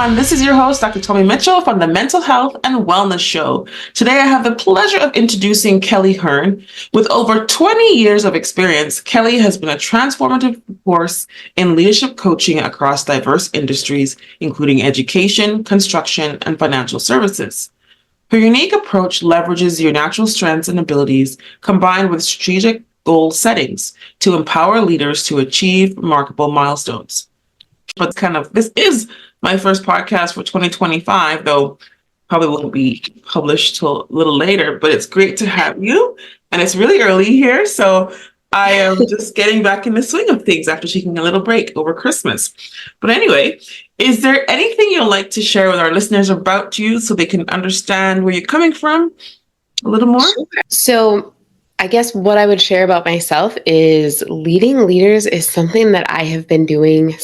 everyone. This is your host, Dr. Tomi Mitchell from the Mental Health and Wellness Show. Today, I have the pleasure of introducing Kelly Hirn. With over 20 years of experience, Kelly has been a transformative force in leadership coaching across diverse industries, including education, construction, and financial services. Her unique approach leverages your natural strengths and abilities combined with strategic goal settings to empower leaders to achieve remarkable milestones. But this is my first podcast for 2025, though probably won't be published till a little later, but it's great to have you. And it's really early here, so I am just getting back in the swing of things after taking a little break over Christmas. But anyway, is there anything you'd like to share with our listeners about you so they can understand where you're coming from a little more? Sure. So I guess what I would share about myself is leading leaders is something that I have been doing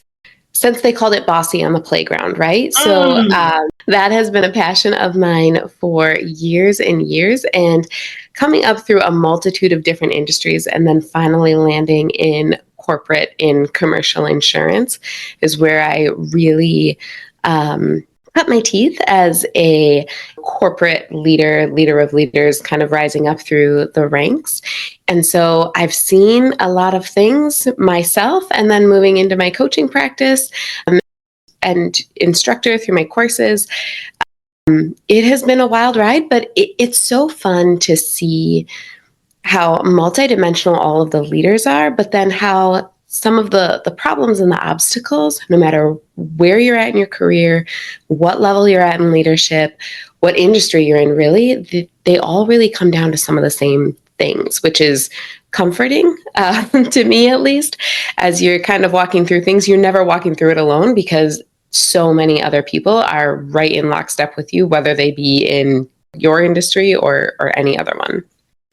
since they called it bossy on the playground, right? So that has been a passion of mine for years and years, and coming up through a multitude of different industries and then finally landing in corporate in commercial insurance is where I really cut my teeth as a corporate leader of leaders, kind of rising up through the ranks. And so I've seen a lot of things myself, and then moving into my coaching practice and instructor through my courses. It has been a wild ride, but it's so fun to see how multidimensional all of the leaders are, but then how some of the problems and the obstacles, no matter where you're at in your career, what level you're at in leadership, what industry you're in, really, they all really come down to some of the same things, which is comforting to me, at least, as you're kind of walking through things. You're never walking through it alone because so many other people are right in lockstep with you, whether they be in your industry or any other one.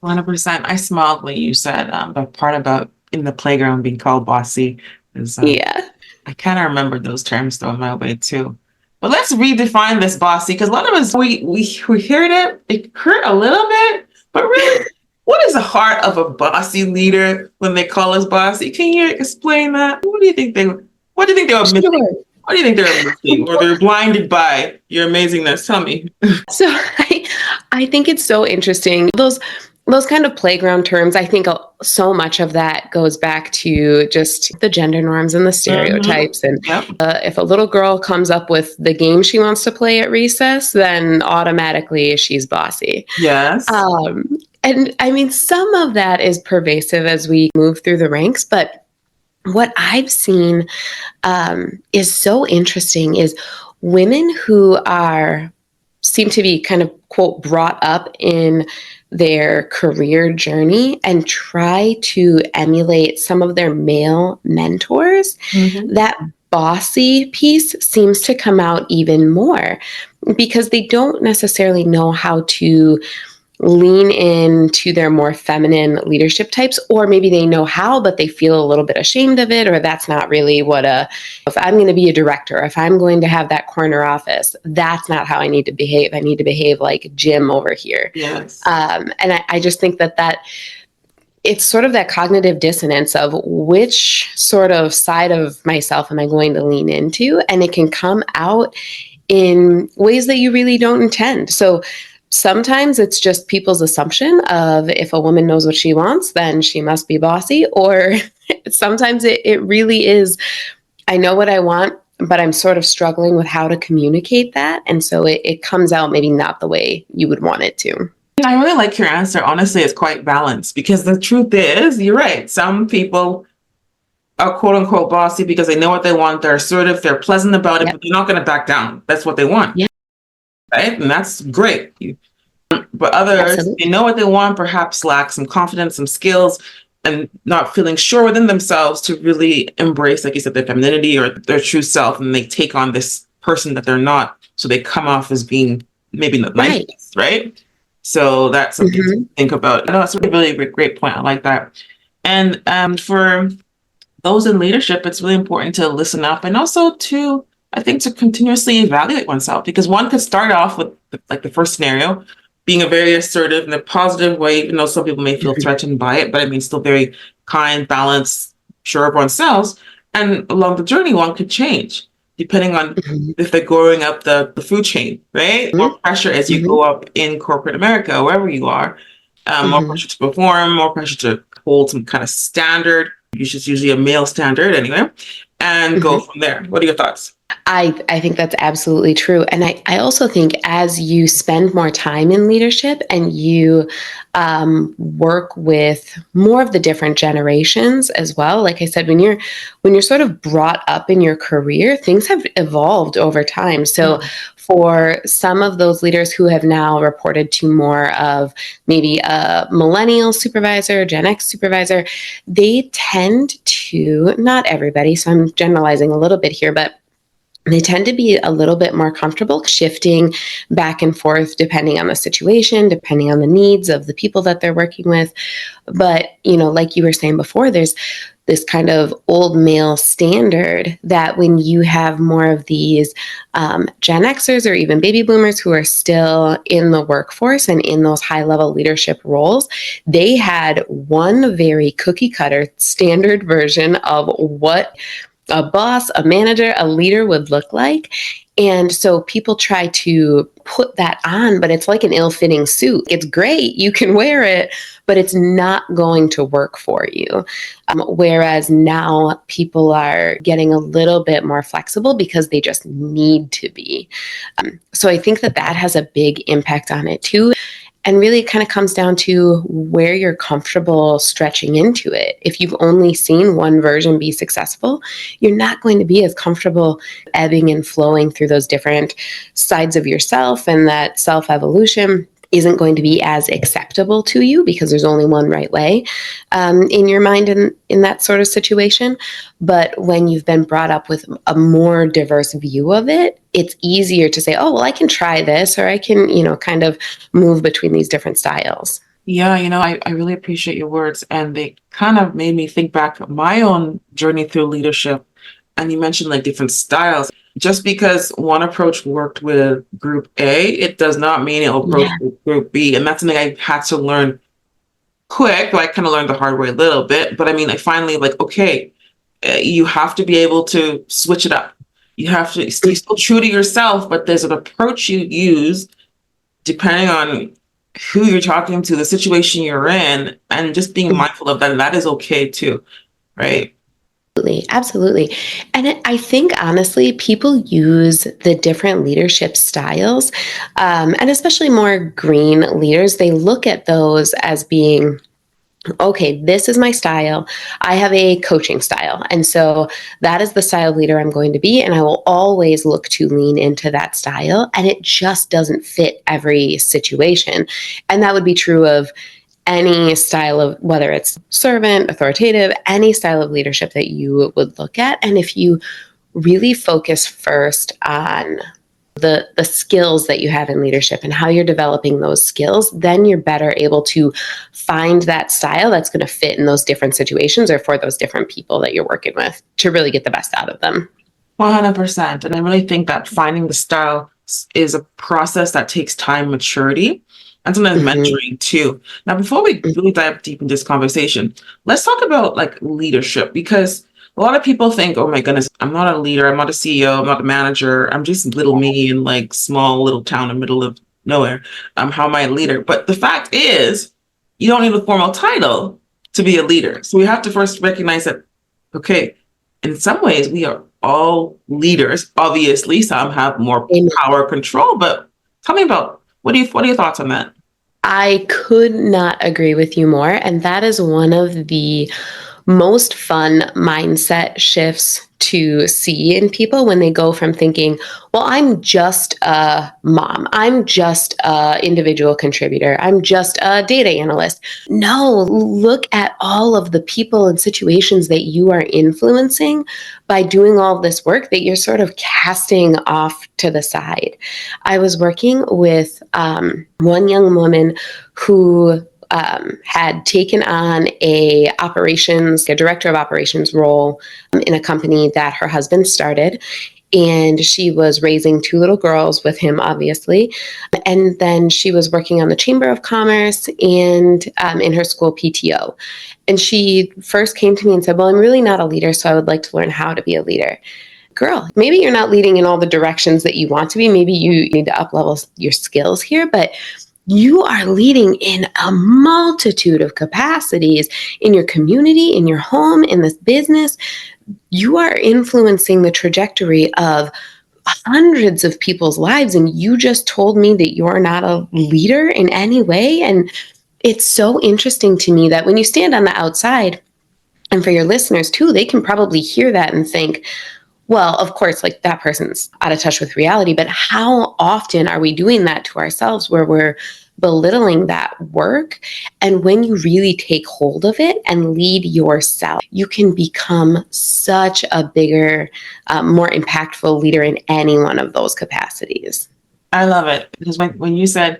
100%. I smiled when you said the part about in the playground being called bossy. Yeah. I kind of remember those terms thrown my way too. But let's redefine this bossy, because a lot of us, we heard it hurt a little bit, but really, what is the heart of a bossy leader when they call us bossy? Can you explain that? What do you think they were missing? Sure. What do you think they're missing, or they're blinded by your amazingness? Tell me. So I think it's so interesting. Those kind of playground terms, I think so much of that goes back to just the gender norms and the stereotypes. And if a little girl comes up with the game she wants to play at recess, then automatically she's bossy. Yes. And I mean, some of that is pervasive as we move through the ranks, but what I've seen is so interesting is women who seem to be kind of, quote, brought up in their career journey and try to emulate some of their male mentors. That bossy piece seems to come out even more because they don't necessarily know how to lean into their more feminine leadership types, or maybe they know how, but they feel a little bit ashamed of it, or that's not really if I'm going to be a director, if I'm going to have that corner office, that's not how I need to behave. I need to behave like Jim over here. Yes. And I just think that it's sort of that cognitive dissonance of which sort of side of myself am I going to lean into, and it can come out in ways that you really don't intend. So sometimes it's just people's assumption of if a woman knows what she wants, then she must be bossy. Or sometimes it really is, I know what I want, but I'm sort of struggling with how to communicate that. And so it comes out maybe not the way you would want it to. I really like your answer. Honestly, it's quite balanced, because the truth is, you're right. Some people are quote unquote bossy because they know what they want. They're assertive. They're pleasant about it, but they're not going to back down. That's what they want. Yeah. Right? And that's great. But others, they know what they want, perhaps lack some confidence, some skills, and not feeling sure within themselves to really embrace, like you said, their femininity or their true self. And they take on this person that they're not. So they come off as being maybe not nice, right? So that's something to think about. I know that's a really great point. I like that. And for those in leadership, it's really important to listen up and also to continuously evaluate oneself, because one could start off with the first scenario, being a very assertive in a positive way, even though some people may feel threatened by it, but I mean, still very kind, balanced, sure of oneself. And along the journey, one could change. depending on Mhm. if they're going up the food chain, right? More pressure as you Mhm. go up in corporate America, wherever you are. More Mhm. pressure to perform, more pressure to hold some kind of standard, which is usually a male standard anyway, and go Mhm. from there. What are your thoughts? I think that's absolutely true. And I also think as you spend more time in leadership and you work with more of the different generations as well, like I said, when you're sort of brought up in your career, things have evolved over time. So Mm. for some of those leaders who have now reported to more of maybe a millennial supervisor, Gen X supervisor, they tend to, not everybody, so I'm generalizing a little bit here, but they tend to be a little bit more comfortable shifting back and forth depending on the situation, depending on the needs of the people that they're working with. But, like you were saying before, there's this kind of old male standard that when you have more of these Gen Xers or even baby boomers who are still in the workforce and in those high level leadership roles, they had one very cookie cutter standard version of what a boss, a manager, a leader would look like. And so people try to put that on, but it's like an ill fitting suit. It's great, you can wear it, but it's not going to work for you. Whereas now people are getting a little bit more flexible because they just need to be. So I think that has a big impact on it too. And really, it kind of comes down to where you're comfortable stretching into it. If you've only seen one version be successful, you're not going to be as comfortable ebbing and flowing through those different sides of yourself, and that self evolution isn't going to be as acceptable to you because there's only one right way in your mind in that sort of situation. But when you've been brought up with a more diverse view of it, it's easier to say, oh, well, I can try this, or I can, kind of move between these different styles. Yeah, I really appreciate your words, and they kind of made me think back of my own journey through leadership. And you mentioned like different styles. Just because one approach worked with group A, it does not mean it'll approach Yeah. with group B. And that's something I had to learn quick. But I kind of learned the hard way a little bit. But I mean, I finally like, okay, you have to be able to switch it up. You have to stay still true to yourself, but there's an approach you use depending on who you're talking to, the situation you're in, and just being mindful of that. And that is okay too, right? Absolutely, absolutely. And I think honestly, people use the different leadership styles, and especially more green leaders, they look at those as being okay, this is my style. I have a coaching style. And so that is the style of leader I'm going to be. And I will always look to lean into that style. And it just doesn't fit every situation. And that would be true of any style of whether it's servant, authoritative, any style of leadership that you would look at. And if you really focus first on the skills that you have in leadership and how you're developing those skills, then you're better able to find that style that's going to fit in those different situations or for those different people that you're working with to really get the best out of them. 100%. And I really think that finding the style is a process that takes time, maturity, and sometimes Mm-hmm. mentoring too. Now, before we really dive deep into this conversation, let's talk about like leadership, because a lot of people think, oh my goodness, I'm not a leader, I'm not a CEO, I'm not a manager, I'm just little me in like small little town in the middle of nowhere. How am I a leader? But the fact is, you don't need a formal title to be a leader. So we have to first recognize that, okay, in some ways, we are all leaders. Obviously, some have more Amen. power control, but tell me about what are your thoughts on that? I could not agree with you more. And that is one of the most fun mindset shifts to see in people when they go from thinking, well, I'm just a mom, I'm just a individual contributor, I'm just a data analyst. No, look at all of the people and situations that you are influencing by doing all this work that you're sort of casting off to the side. I was working with one young woman who had taken on a director of operations role in a company that her husband started. And she was raising two little girls with him, obviously. And then she was working on the Chamber of Commerce and in her school PTO. And she first came to me and said, well, I'm really not a leader, so I would like to learn how to be a leader. girl, maybe you're not leading in all the directions that you want to be. Maybe you need to up level your skills here, but you are leading in a multitude of capacities in your community, in your home, in this business. You are influencing the trajectory of hundreds of people's lives. And you just told me that you're not a leader in any way. And it's so interesting to me that when you stand on the outside, and for your listeners too, they can probably hear that and think, well, of course, like that person's out of touch with reality, but how often are we doing that to ourselves where we're belittling that work? And when you really take hold of it and lead yourself, you can become such a bigger, more impactful leader in any one of those capacities. I love it because when you said,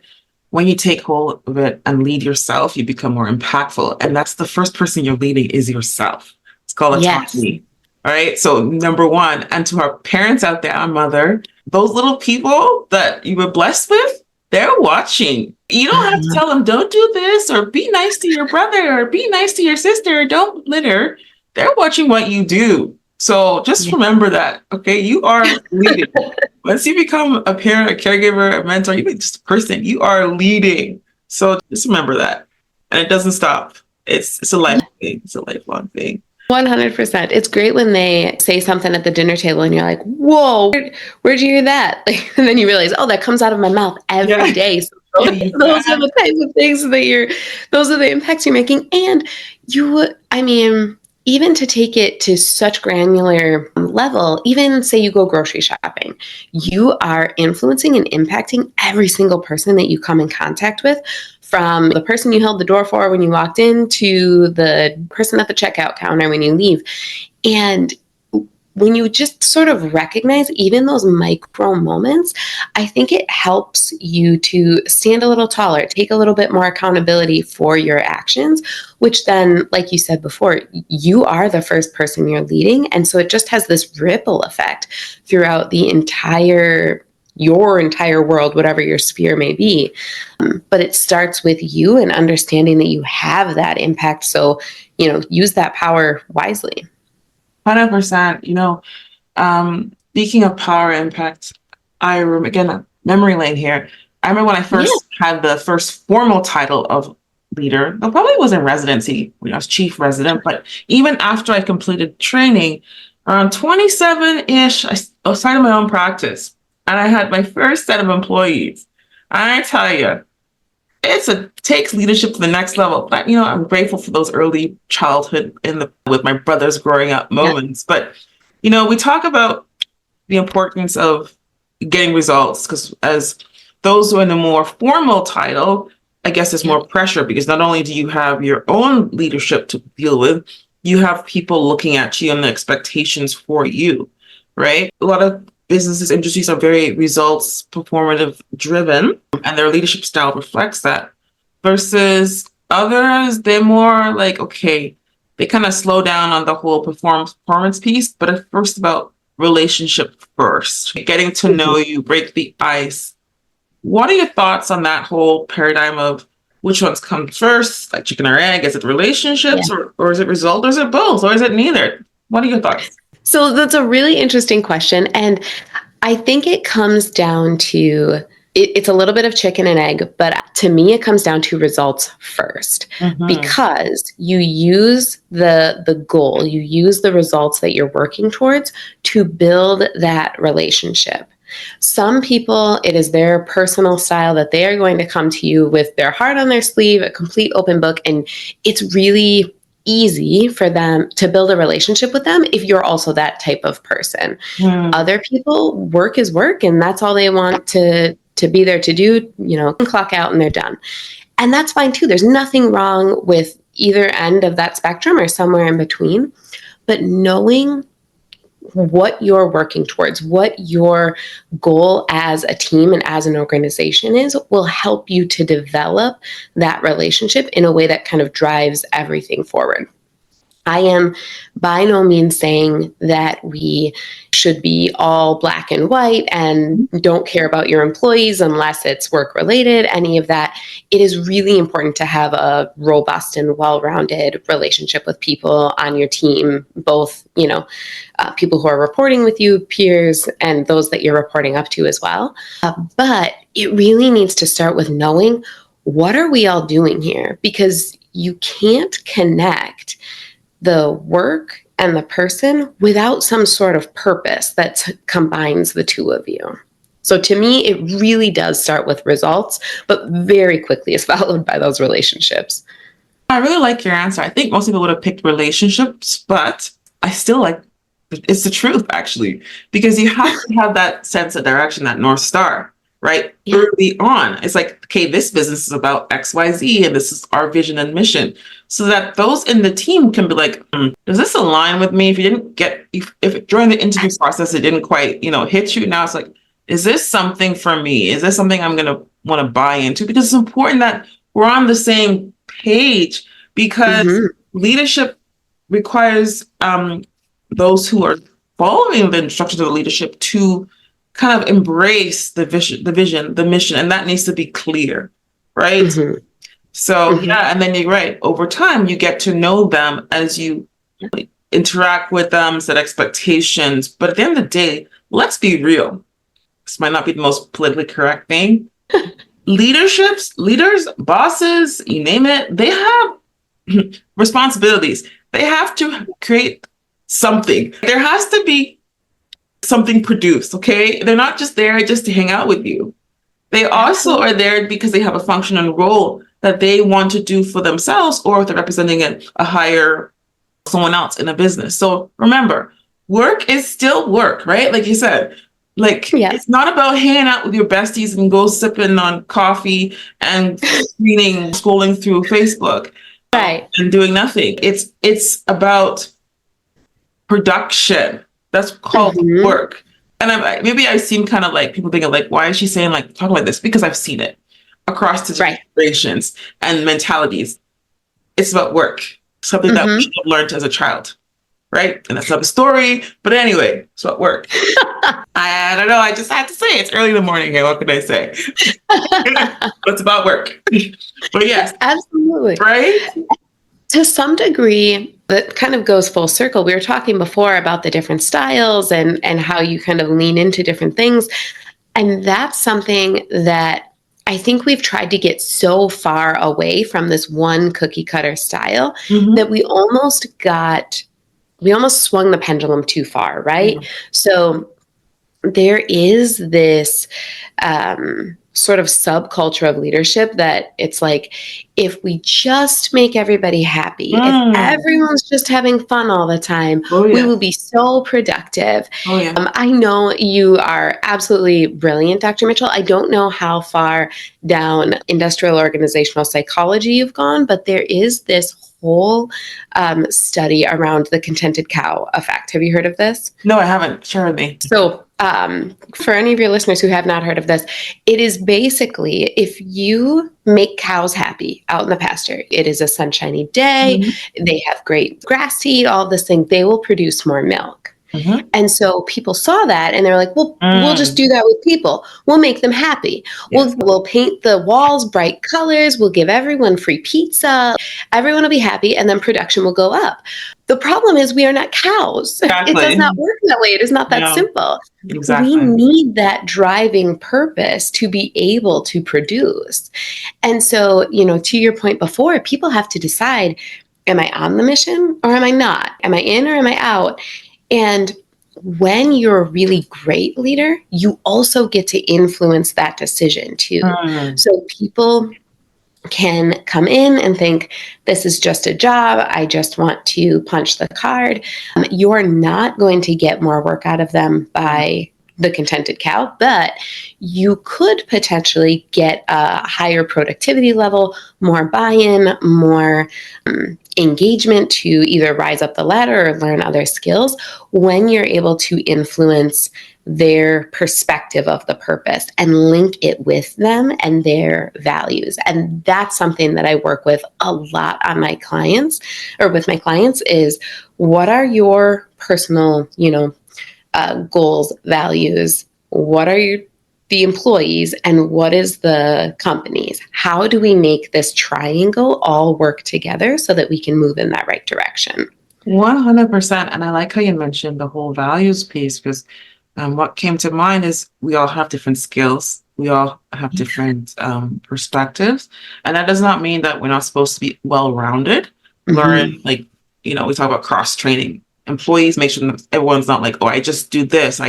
when you take hold of it and lead yourself, you become more impactful. And that's the first person you're leading is yourself. It's called autonomy. All right. So number one, and to our parents out there, our mother, those little people that you were blessed with, they're watching. You don't have to tell them, don't do this, or be nice to your brother, or be nice to your sister, or don't litter. They're watching what you do. So just remember that, okay? You are leading. Once you become a parent, a caregiver, a mentor, even just a person, you are leading. So just remember that. And it doesn't stop. It's a life thing. It's a lifelong thing. 100%. It's great when they say something at the dinner table and you're like, whoa, where'd you hear that? And then you realize, oh, that comes out of my mouth every day. So those are the types of things that those are the impacts you're making. And even to take it to such granular level, even say you go grocery shopping, you are influencing and impacting every single person that you come in contact with, from the person you held the door for when you walked in to the person at the checkout counter when you leave. And when you just sort of recognize even those micro moments, I think it helps you to stand a little taller, take a little bit more accountability for your actions, which then, like you said before, you are the first person you're leading. And so it just has this ripple effect throughout your entire world, whatever your sphere may be. But it starts with you and understanding that you have that impact. So, use that power wisely. 100%. Speaking of power impact, I remember, again, memory lane here. I remember when I first had the first formal title of leader. It probably was in residency when I was chief resident, but even after I completed training, around 27-ish, I started my own practice. And I had my first set of employees. And I tell you, takes leadership to the next level. But, I'm grateful for those early childhood with my brothers growing up moments. Yeah. But, we talk about the importance of getting results, because as those who are in a more formal title, I guess there's more pressure, because not only do you have your own leadership to deal with, you have people looking at you and the expectations for you, right? A lot of businesses, industries are very results performative driven, and their leadership style reflects that. Versus others, they're more like, okay, they kind of slow down on the whole performance piece, but it's first about relationship first, getting to know you, break the ice. What are your thoughts on that whole paradigm of which ones come first, like chicken or egg? Is it relationships or is it result, or is it both, or is it neither? What are your thoughts? So that's a really interesting question. And I think it comes down to, it's a little bit of chicken and egg, but to me, it comes down to results first, because you use the goal, you use the results that you're working towards to build that relationship. Some people, it is their personal style that they are going to come to you with their heart on their sleeve, a complete open book, and it's really easy for them to build a relationship with them if you're also that type of person. Other people, work is work, and that's all they want to be there to do, clock out and they're done. And that's fine too. There's nothing wrong with either end of that spectrum or somewhere in between. But knowing what you're working towards, what your goal as a team and as an organization is, will help you to develop that relationship in a way that kind of drives everything forward. I am by no means saying that we should be all black and white and don't care about your employees unless it's work related, any of that. It is really important to have a robust and well-rounded relationship with people on your team, both, people who are reporting with you, peers, and those that you're reporting up to as well. But it really needs to start with knowing, what are we all doing here? Because you can't connect the work and the person without some sort of purpose that combines the two of you. So to me, it really does start with results, but very quickly is followed by those relationships. I really like your answer. I think most people would have picked relationships, but I still like, it's the truth actually, because you have to have that sense of direction, that North Star, right? Yeah. Early on. It's like, okay, this business is about XYZ and this is our vision and mission. So that those in the team can be like, does this align with me? If you didn't get, if during the interview process, it didn't quite, hit you. Now it's like, is this something for me? Is this something I'm going to want to buy into? Because it's important that we're on the same page, because leadership requires those who are following the instructions of the leadership to kind of embrace the vision, the mission, and that needs to be clear, right? So yeah, and then you're right. Over time, you get to know them as you interact with them, set expectations. But at the end of the day, let's be real. This might not be the most politically correct thing. Leaders, bosses, you name it, they have responsibilities. They have to create something. There has to be something produced, okay? They're not just there just to hang out with you. They also are there because they have a function and role that they want to do for themselves, or if they're representing a higher someone else in a business. So remember, work is still work, right? Like you said, it's not about hanging out with your besties and go sipping on coffee and scrolling through Facebook, right, and doing nothing. It's about production. That's called work. And maybe I seem kind of like people thinking like, why is she saying talking like this? Because I've seen it across the generations and mentalities. It's about work, something that we should have learned as a child, right? And that's another story. But anyway, it's about work. I don't know. I just had to say it's early in the morning here. What can I say? But it's about work. But yes, absolutely, right. To some degree, that kind of goes full circle. We were talking before about the different styles and how you kind of lean into different things. And that's something that I think we've tried to get so far away from this one cookie cutter style that we almost swung the pendulum too far, right? So there is this sort of subculture of leadership that it's like, if we just make everybody happy, if everyone's just having fun all the time, we will be so productive. I know you are absolutely brilliant, Dr. Mitchell. I don't know how far down industrial organizational psychology you've gone, but there is this whole study around the contented cow effect. Have you heard of this? No, I haven't. Share with me. So for any of your listeners who have not heard of this, it is basically, if you make cows happy out in the pasture, it is a sunshiny day, they have great grass to eat, all of this thing, they will produce more milk. And so people saw that and they're like, well, we'll just do that with people. We'll make them happy. We'll paint the walls bright colors. We'll give everyone free pizza. Everyone will be happy, and then production will go up. The problem is we are not cows. Exactly. It does not work that way. It is not that simple. Exactly. We need that driving purpose to be able to produce. And so, to your point before, people have to decide, am I on the mission or am I not? Am I in or am I out? And when you're a really great leader, you also get to influence that decision too. So people can come in and think, this is just a job. I just want to punch the card. You're not going to get more work out of them by the contented cow, but you could potentially get a higher productivity level, more buy-in, more engagement to either rise up the ladder or learn other skills when you're able to influence their perspective of the purpose and link it with them and their values. And that's something that I work with a lot on my clients, or with my clients, is what are your personal, goals, values? What are the employees, and what is the company's? How do we make this triangle all work together so that we can move in that right direction? 100%. And I like how you mentioned the whole values piece, because what came to mind is we all have different skills. We all have different perspectives. And that does not mean that we're not supposed to be well-rounded. Learn, like, we talk about cross-training. Employees, make sure that everyone's not like, oh, I just do this.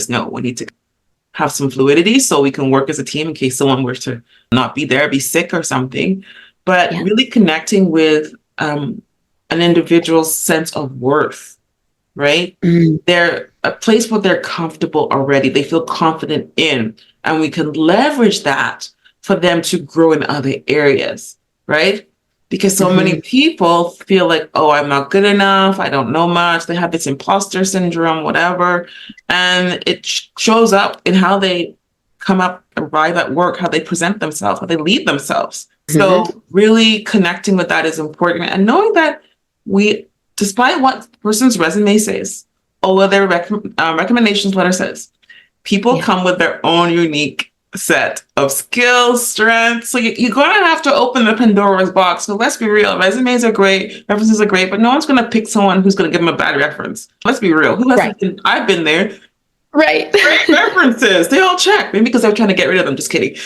No, we need to have some fluidity so we can work as a team in case someone were to not be there, be sick or something. But really connecting with an individual's sense of worth, right? They're a place where they're comfortable already. They feel confident in, and we can leverage that for them to grow in other areas, right? Because so many people feel like, oh, I'm not good enough. I don't know much. They have this imposter syndrome, whatever. And it shows up in how they arrive at work, how they present themselves, how they lead themselves. So really connecting with that is important. And knowing that despite what the person's resume says, or what their recommendations letter says, people come with their own unique set of skills, strengths. So you're going to have to open the Pandora's box. So let's be real. Resumes are great. References are great. But no one's going to pick someone who's going to give them a bad reference. Let's be real. Who hasn't been? I've been there. Right. Great references. They all check. Maybe because they're trying to get rid of them. Just kidding.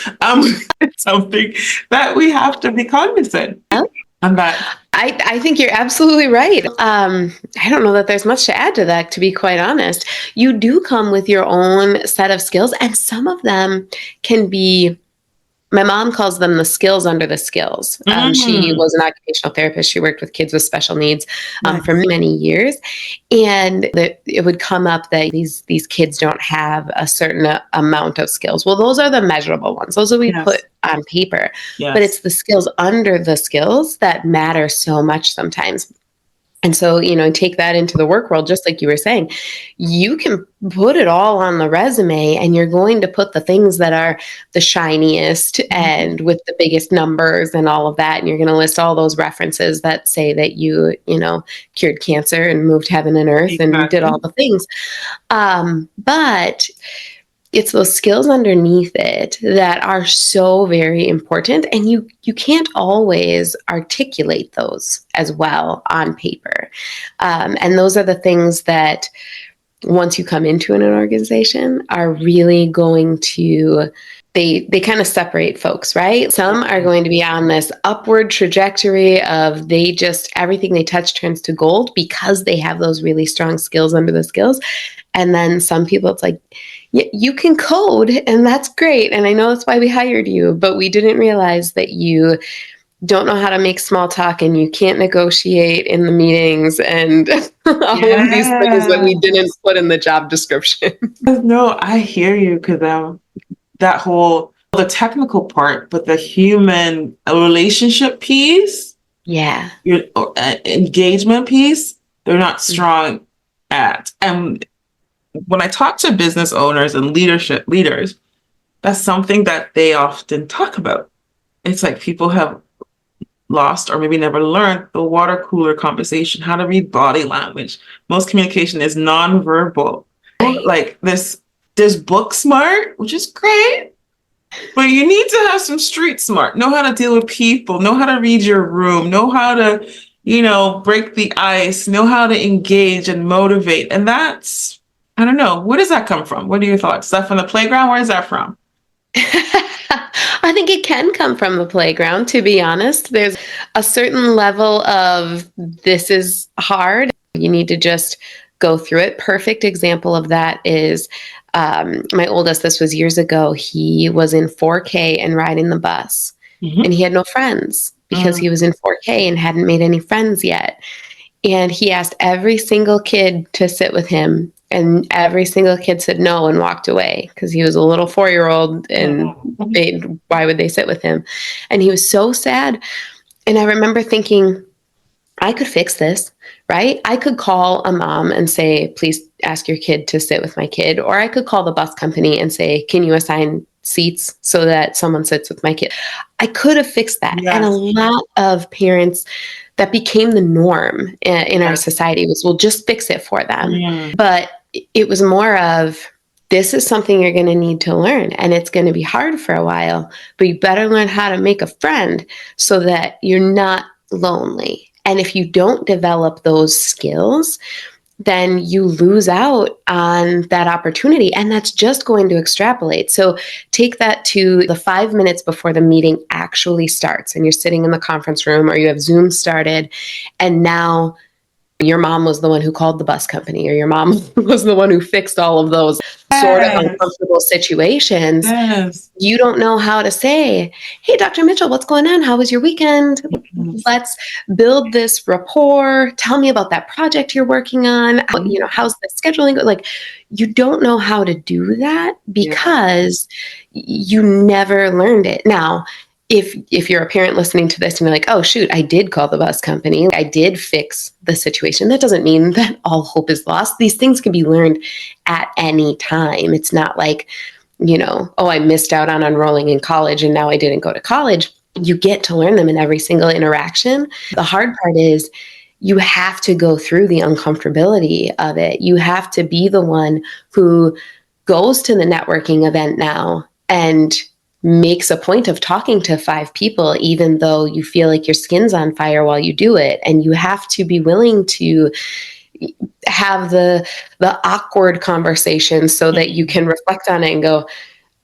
Something that we have to be cognizant. I'm back. I think you're absolutely right. I don't know that there's much to add to that, to be quite honest. You do come with your own set of skills, and some of them can be, my mom calls them the skills under the skills. She was an occupational therapist. She worked with kids with special needs for many years. And it would come up that these kids don't have a certain amount of skills. Well, those are the measurable ones. Those are we put on paper. But it's the skills under the skills that matter so much sometimes. And so, take that into the work world, just like you were saying, you can put it all on the resume, and you're going to put the things that are the shiniest and with the biggest numbers and all of that. And you're going to list all those references that say that you cured cancer and moved heaven and earth and did all the things. But it's those skills underneath it that are so very important, and you can't always articulate those as well on paper. And those are the things that, once you come into an organization, are really going to, they kind of separate folks, right? Some are going to be on this upward trajectory of everything they touch turns to gold because they have those really strong skills under the skills. And then some people, it's like, you can code, and that's great. And I know that's why we hired you, but we didn't realize that you don't know how to make small talk, and you can't negotiate in the meetings, and all of these things that we didn't put in the job description. No, I hear you, because that whole, the technical part, but the human relationship piece, your engagement piece, they're not strong at. And when I talk to business owners and leaders, that's something that they often talk about. It's like people have lost, or maybe never learned, the water cooler conversation, how to read body language. Most communication is nonverbal. Like there's book smart, which is great, but you need to have some street smart. Know how to deal with people, know how to read your room, know how to, break the ice, know how to engage and motivate. And that's, I don't know, where does that come from? What are your thoughts? Is that from the playground? Where is that from? I think it can come from the playground, to be honest. There's a certain level of, this is hard. You need to just go through it. Perfect example of that is my oldest, this was years ago. He was in 4K and riding the bus, and he had no friends because he was in 4K and hadn't made any friends yet. And he asked every single kid to sit with him And every single kid said no and walked away because he was a little 4-year-old and why would they sit with him? And he was so sad. And I remember thinking, I could fix this, right? I could call a mom and say, please ask your kid to sit with my kid. Or I could call the bus company and say, can you assign seats so that someone sits with my kid? I could have fixed that. Yes. And a lot of parents, that became the norm in our society was, we'll just fix it for them. But it was more of, this is something you're going to need to learn, and it's going to be hard for a while, but you better learn how to make a friend so that you're not lonely. And if you don't develop those skills, then you lose out on that opportunity. And that's just going to extrapolate. So take that to the 5 minutes before the meeting actually starts, and you're sitting in the conference room or you have Zoom started, and now your mom was the one who called the bus company, or your mom was the one who fixed all of those sort of uncomfortable situations. Yes. You don't know how to say, hey, Dr. Mitchell, what's going on? How was your weekend? Let's build this rapport. Tell me about that project you're working on. How's the scheduling? Like, you don't know how to do that because you never learned it. Now, if you're a parent listening to this and you're like, oh, shoot, I did call the bus company, I did fix the situation, that doesn't mean that all hope is lost. These things can be learned at any time. It's not like, oh, I missed out on enrolling in college and now I didn't go to college. You get to learn them in every single interaction. The hard part is you have to go through the uncomfortability of it. You have to be the one who goes to the networking event now and makes a point of talking to 5 people, even though you feel like your skin's on fire while you do it. And you have to be willing to have the awkward conversation so that you can reflect on it and go,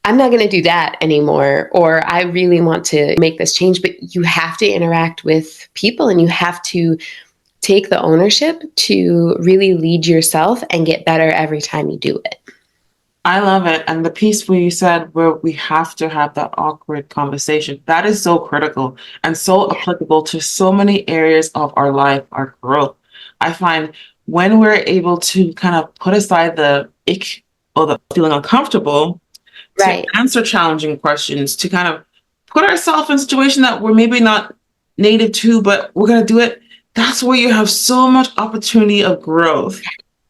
I'm not going to do that anymore, or I really want to make this change. But you have to interact with people, and you have to take the ownership to really lead yourself and get better every time you do it. I love it. And the piece where you said where we have to have that awkward conversation, that is so critical and so applicable to so many areas of our life, our growth. I find when we're able to kind of put aside the ick or the feeling uncomfortable to answer challenging questions, to kind of put ourselves in a situation that we're maybe not native to, but we're going to do it. That's where you have so much opportunity of growth.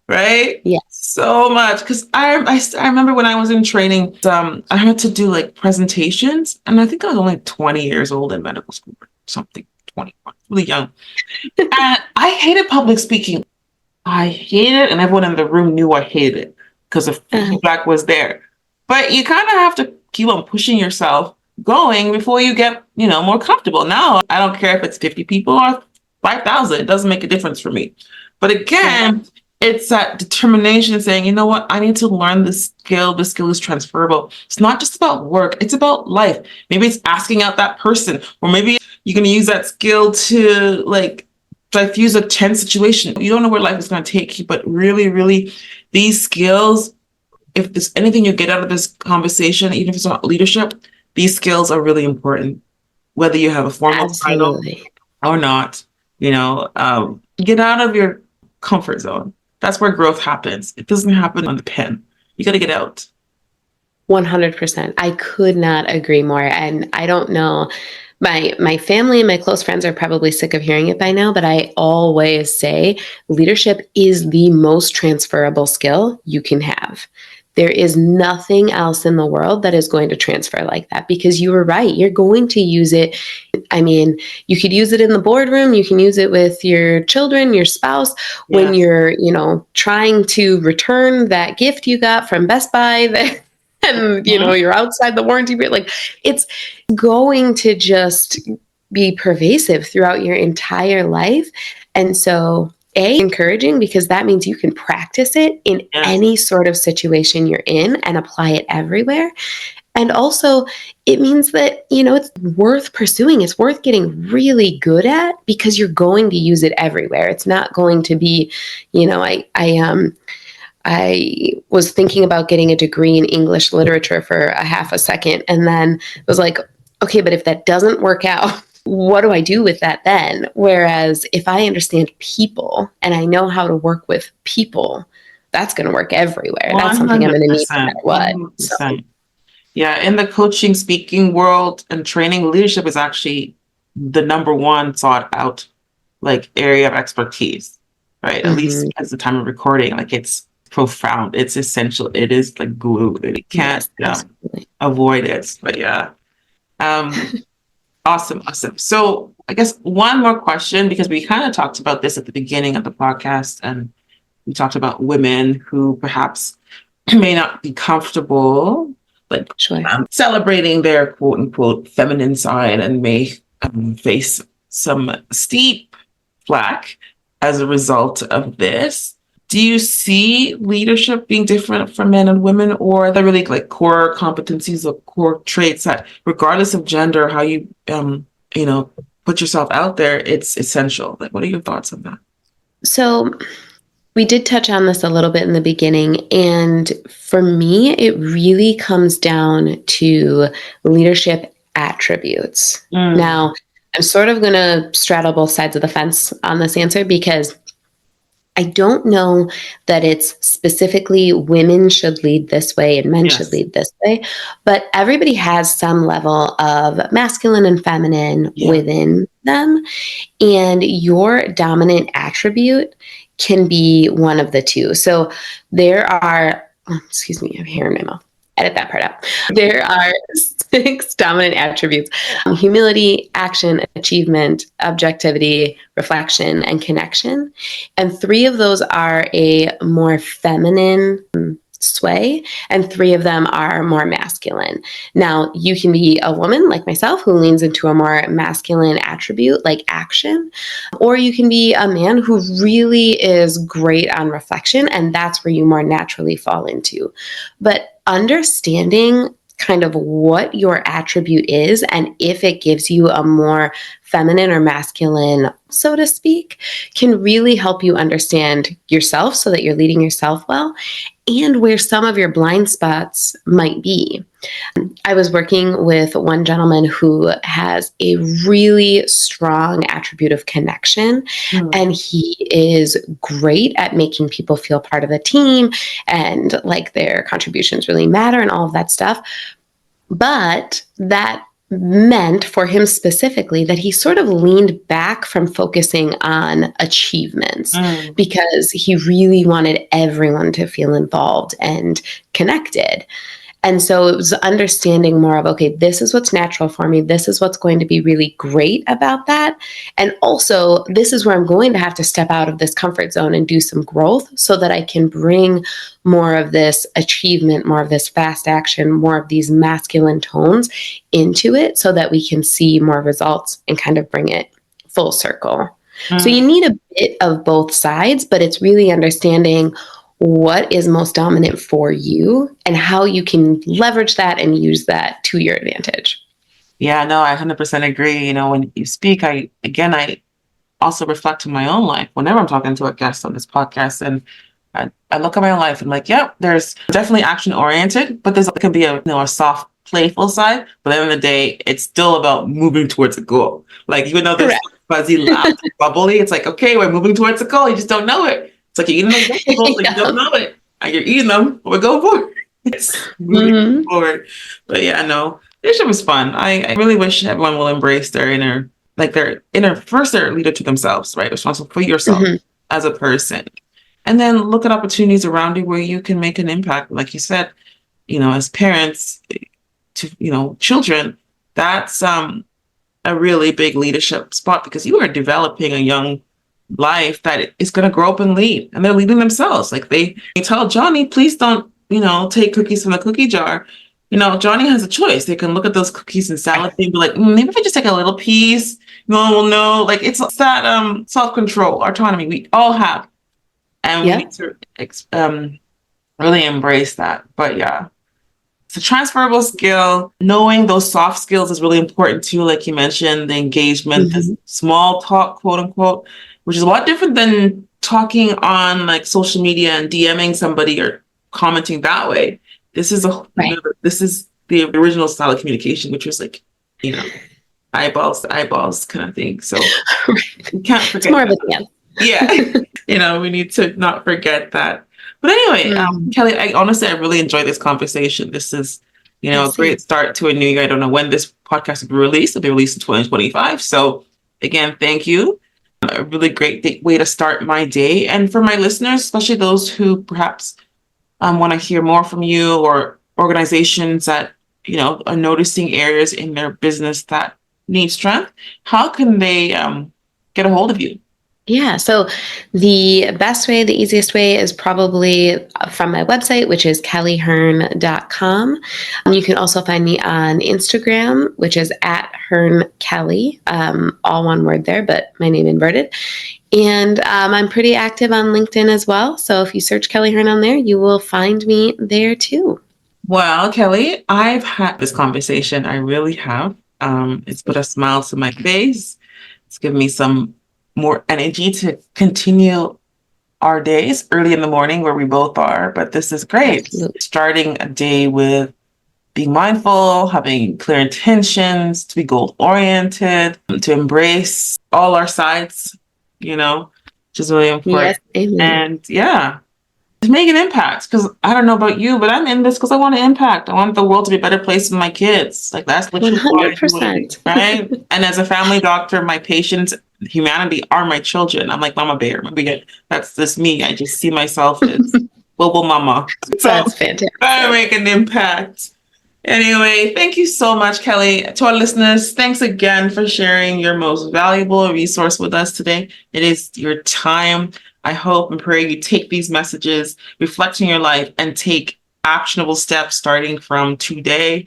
Right? Yes. So much. Because I remember when I was in training, I had to do like presentations, and I think I was only 20 years old in medical school or something, 21, really young. And I hated public speaking. I hated it, and everyone in the room knew I hated it because the feedback was there. But you kind of have to keep on pushing yourself going before you get, more comfortable. Now, I don't care if it's 50 people or 5,000. It doesn't make a difference for me. But again, it's that determination saying, you know what, I need to learn this skill. This skill is transferable. It's not just about work. It's about life. Maybe it's asking out that person, or maybe you're going to use that skill to diffuse a tense situation. You don't know where life is going to take you, but really, really, these skills, if there's anything you get out of this conversation, even if it's not leadership, these skills are really important, whether you have a formal title or not. Get out of your comfort zone. That's where growth happens. It doesn't happen on the pen. You got to get out. 100%. I could not agree more. And I don't know, my family and my close friends are probably sick of hearing it by now, but I always say leadership is the most transferable skill you can have. There is nothing else in the world that is going to transfer like that, because you were right. You're going to use it. I mean, you could use it in the boardroom. You can use it with your children, your spouse, when you're, trying to return that gift you got from Best Buy and, you're outside the warranty period. Like, it's going to just be pervasive throughout your entire life. And so encouraging, because that means you can practice it in any sort of situation you're in and apply it everywhere. And also, it means that, it's worth pursuing. It's worth getting really good at, because you're going to use it everywhere. It's not going to be, I was thinking about getting a degree in English literature for a half a second, and then was like, okay, but if that doesn't work out, what do I do with that then? Whereas if I understand people and I know how to work with people, that's going to work everywhere. That's something I'm going to need no 100%, matter what. So, 100%. Yeah, in the coaching, speaking world and training, leadership is actually the number one sought out like area of expertise, right? At least at the time of recording, like it's profound, it's essential, it is like glue. You can't yes, avoid it. But yeah, um, awesome. So I guess one more question, because we kind of talked about this at the beginning of the podcast, and we talked about women who perhaps may not be comfortable like sure. celebrating their quote unquote feminine side and may face some steep flack as a result of this. Do you see leadership being different for men and women, or are there really like core competencies or core traits that, regardless of gender, how you put yourself out there, it's essential? Like, what are your thoughts on that? So we did touch on this a little bit in the beginning. And for me, it really comes down to leadership attributes. Now, I'm sort of going to straddle both sides of the fence on this answer, because I don't know that it's specifically women should lead this way and men should lead this way, but everybody has some level of masculine and feminine within them. And your dominant attribute can be one of the two. So there are, excuse me, I have hair in my mouth. Edit that part out. There are 6 dominant attributes: humility, action, achievement, objectivity, reflection, and connection. And 3 of those are a more feminine sway, and 3 of them are more masculine. Now, you can be a woman like myself who leans into a more masculine attribute like action, or you can be a man who really is great on reflection, and that's where you more naturally fall into. But understanding kind of what your attribute is and if it gives you a more feminine or masculine, so to speak, can really help you understand yourself so that you're leading yourself well, and where some of your blind spots might be. I was working with one gentleman who has a really strong attribute of connection, and he is great at making people feel part of the team and like their contributions really matter and all of that stuff. But that meant for him specifically that he sort of leaned back from focusing on achievements because he really wanted everyone to feel involved and connected. And so it was understanding more of, okay, this is what's natural for me. This is what's going to be really great about that. And also, this is where I'm going to have to step out of this comfort zone and do some growth so that I can bring more of this achievement, more of this fast action, more of these masculine tones into it so that we can see more results and kind of bring it full circle. So you need a bit of both sides, but it's really understanding what is most dominant for you and how you can leverage that and use that to your advantage. Yeah, no, I 100% agree. When you speak, I also reflect on my own life whenever I'm talking to a guest on this podcast, and I look at my own life and like, yep, there's definitely action oriented, but can be a soft, playful side. But at the end of the day, it's still about moving towards a goal. Like, even though there's fuzzy, loud, bubbly, it's like, okay, we're moving towards a goal. You just don't know it. It's like you're eating those vegetables, like you don't know it. And you're eating them, but we're going forward. It's moving forward. But yeah, no, leadership is fun. I really wish everyone will embrace their inner first, they're a leader to themselves, right? Responsible for yourself as a person. And then look at opportunities around you where you can make an impact. Like you said, as parents to, children, that's a really big leadership spot, because you are developing a young life that is going to grow up and lead, and they're leading themselves. Like they tell Johnny, please don't, take cookies from the cookie jar. Johnny has a choice. They can look at those cookies and salad and be like, maybe if I just take a little piece, no, like it's that self-control, autonomy we all have. And we need to really embrace that. But yeah, it's a transferable skill. Knowing those soft skills is really important too. Like you mentioned, the engagement, the small talk, quote unquote, which is a lot different than talking on like social media and DMing somebody or commenting that way. This is this is the original style of communication, which was like, eyeballs to eyeballs kind of thing. So you can't forget. It's more of a dance. Yeah. We need to not forget that. But anyway, Kelly, I really enjoyed this conversation. This is, a great start to a new year. I don't know when this podcast will be released. It'll be released in 2025. So again, thank you. A really great way to start my day. And for my listeners, especially those who perhaps want to hear more from you, or organizations that, are noticing areas in their business that need strength, how can they get a hold of you? Yeah. So the best way, the easiest way is probably from my website, which is kellyhirn.com. You can also find me on Instagram, which is at Hirn Kelly, all one word there, but my name inverted. And I'm pretty active on LinkedIn as well. So if you search Kelly Hirn on there, you will find me there too. Well, Kelly, I've had this conversation. I really have. It's put a smile to my face. It's given me some more energy to continue our days early in the morning where we both are. But this is great. Absolutely. Starting a day with being mindful, having clear intentions, to be goal oriented, to embrace all our sides, which is really important. Yes, amen. And to make an impact, because I don't know about you, but I'm in this because I want to impact. I want the world to be a better place for my kids. Like, that's literally why I do what I do, 100%. right? And as a family doctor, my patients, humanity, are my children. I'm like Mama Bear. That's just me. I just see myself as global mama. So That's fantastic. I make an impact. Anyway, thank you so much, Kelly. To our listeners, thanks again for sharing your most valuable resource with us today. It is your time. I hope and pray you take these messages, reflect on your life, and take actionable steps starting from today,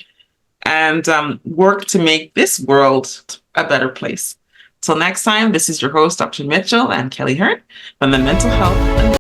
and work to make this world a better place. Till next time, this is your host, Dr. Mitchell and Kelly Hirn from the Mental Health and